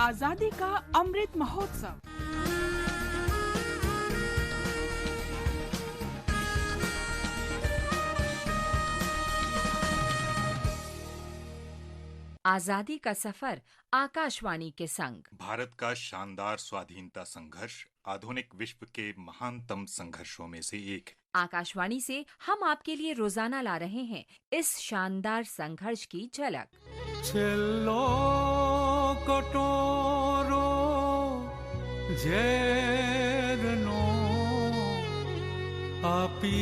आजादी का अमृत महोत्सव। आजादी का सफर आकाशवाणी के संग। भारत का शानदार स्वाधीनता संघर्ष आधुनिक विश्व के महानतम संघर्षों में से एक है। आकाशवाणी से हम आपके लिए रोजाना ला रहे हैं इस शानदार संघर्ष की झलक। छेल्लो कटोरो झेरनो आपी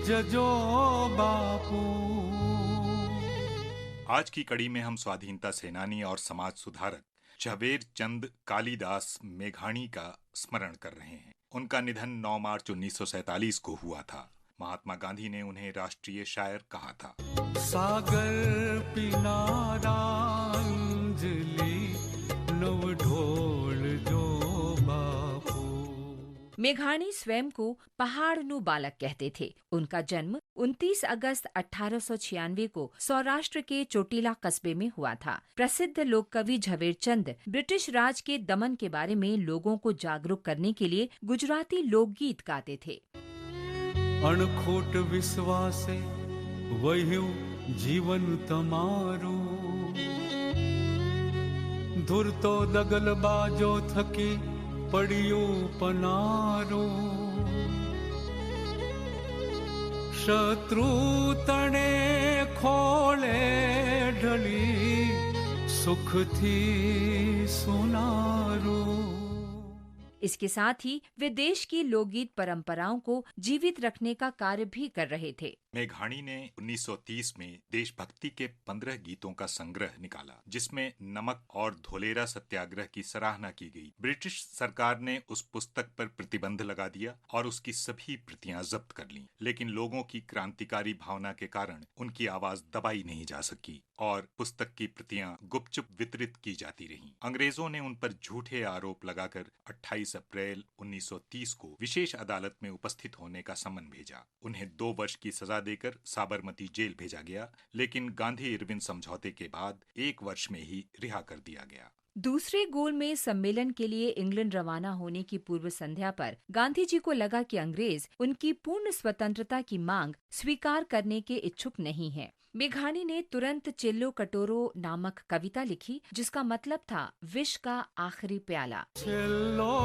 जजो बापू। आज की कड़ी में हम स्वाधीनता सेनानी और समाज सुधारक झवेर चंद कालीदास मेघाणी का स्मरण कर रहे हैं। उनका निधन 9 मार्च 1947 को हुआ था। महात्मा गांधी ने उन्हें राष्ट्रीय शायर कहा था। सागर पिनारा अंजलि नव ढोल जो बापू। मेघाणी स्वयं को पहाड़नु बालक कहते थे। उनका जन्म 29 अगस्त 1896 को सौराष्ट्र के चोटीला कस्बे में हुआ था। प्रसिद्ध लोक कवि झवेरचंद ब्रिटिश राज के दमन के बारे में लोगों को जागरूक करने के लिए गुजराती लोकगीत गाते थे। अणखोट विश्वासे वह्यु जीवन तमारू, धुर तो दगल बाजो थकी पड़ियो पनारो। शत्रु तणे खोले ढली सुख थी सुनारो। इसके साथ ही वे देश की लोकगीत परंपराओं को जीवित रखने का कार्य भी कर रहे थे। मेघाणी ने 1930 में देशभक्ति के 15 गीतों का संग्रह निकाला, जिसमें नमक और धोलेरा सत्याग्रह की सराहना की गई। ब्रिटिश सरकार ने उस पुस्तक पर प्रतिबंध लगा दिया और उसकी सभी प्रतियां जब्त कर लीं। लेकिन लोगों की क्रांतिकारी भावना के कारण उनकी आवाज दबाई नहीं जा सकी और पुस्तक की प्रतियां गुपचुप वितरित की जाती रहीं। अंग्रेजों ने उन पर झूठे आरोप लगाकर 28 अप्रैल 1930 को विशेष अदालत में उपस्थित होने का समन भेजा। उन्हें 2 वर्ष की सजा देकर साबरमती जेल भेजा गया, लेकिन गांधी इरविन समझौते के बाद 1 वर्ष में ही रिहा कर दिया गया। दूसरे गोलमेज सम्मेलन के लिए इंग्लैंड रवाना होने की पूर्व संध्या पर गांधी जी को लगा कि अंग्रेज उनकी पूर्ण स्वतंत्रता की मांग स्वीकार करने के इच्छुक नहीं हैं। मेघाणी ने तुरंत चिल्लो कटोरो नामक कविता लिखी, जिसका मतलब था विष का आखिरी प्याला। चिल्लो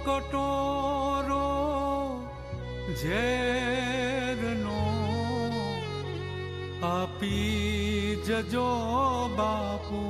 कटोरो झेरनो आपी जजो बापू।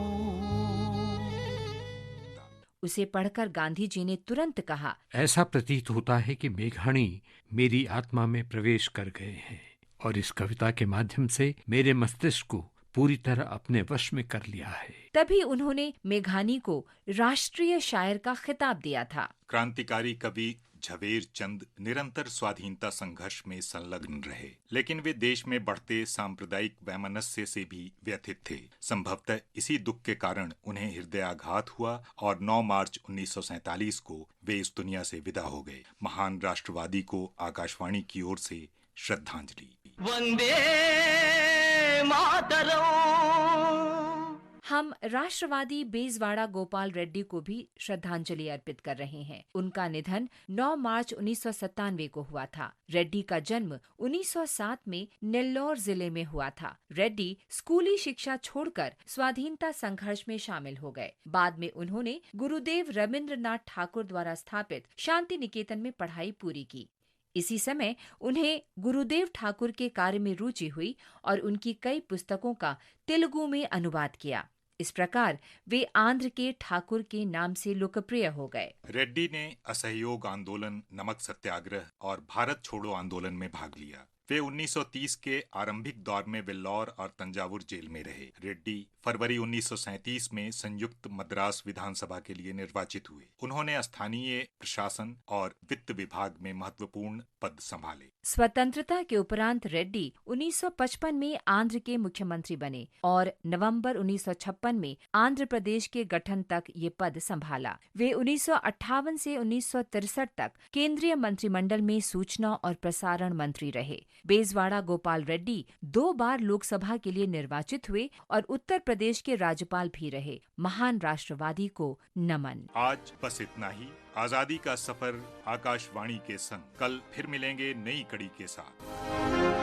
उसे पढ़कर गांधी जी ने तुरंत कहा, ऐसा प्रतीत होता है कि मेघाणी मेरी आत्मा में प्रवेश कर गए हैं और इस कविता के माध्यम से मेरे मस्तिष्क को पूरी तरह अपने वश में कर लिया है। तभी उन्होंने मेघाणी को राष्ट्रीय शायर का खिताब दिया था। क्रांतिकारी कवि झवेर चंद निरंतर स्वाधीनता संघर्ष में संलग्न रहे, लेकिन वे देश में बढ़ते सांप्रदायिक वैमनस्य से भी व्यथित थे। संभवतः इसी दुख के कारण उन्हें हृदयाघात हुआ और 9 मार्च 1947 को वे इस दुनिया से विदा हो गए। महान राष्ट्रवादी को आकाशवाणी की ओर से श्रद्धांजलि। वंदे मातरम। हम राष्ट्रवादी बेजवाड़ा गोपाल रेड्डी को भी श्रद्धांजलि अर्पित कर रहे हैं। उनका निधन 9 मार्च 1997 को हुआ था। रेड्डी का जन्म 1907 में नेल्लौर जिले में हुआ था। रेड्डी स्कूली शिक्षा छोड़कर स्वाधीनता संघर्ष में शामिल हो गए। बाद में उन्होंने गुरुदेव रविंद्रनाथ ठाकुर द्वारा स्थापित शांति निकेतन में पढ़ाई पूरी की। इसी समय उन्हें गुरुदेव ठाकुर के कार्य में रुचि हुई और उनकी कई पुस्तकों का तेलुगु में अनुवाद किया। इस प्रकार वे आंध्र के ठाकुर के नाम से लोकप्रिय हो गए। रेड्डी ने असहयोग आंदोलन, नमक सत्याग्रह और भारत छोड़ो आंदोलन में भाग लिया। वे 1930 के आरंभिक दौर में वेल्लोर और तंजावुर जेल में रहे। रेड्डी फरवरी 1937 में संयुक्त मद्रास विधानसभा के लिए निर्वाचित हुए। उन्होंने स्थानीय प्रशासन और वित्त विभाग में महत्वपूर्ण पद संभाले। स्वतंत्रता के उपरांत रेड्डी 1955 में आंध्र के मुख्यमंत्री बने और नवंबर 1956 में आंध्र प्रदेश के गठन तक ये पद संभाला। वे 1958 से 1963 तक केंद्रीय मंत्रिमंडल में सूचना और प्रसारण मंत्री रहे। बेजवाड़ा गोपाल रेड्डी 2 बार लोकसभा के लिए निर्वाचित हुए और उत्तर प्रदेश के राज्यपाल भी रहे। महान राष्ट्रवादी को नमन। आज बस इतना ही। आजादी का सफर आकाशवाणी के संग। कल फिर मिलेंगे नई कड़ी के साथ।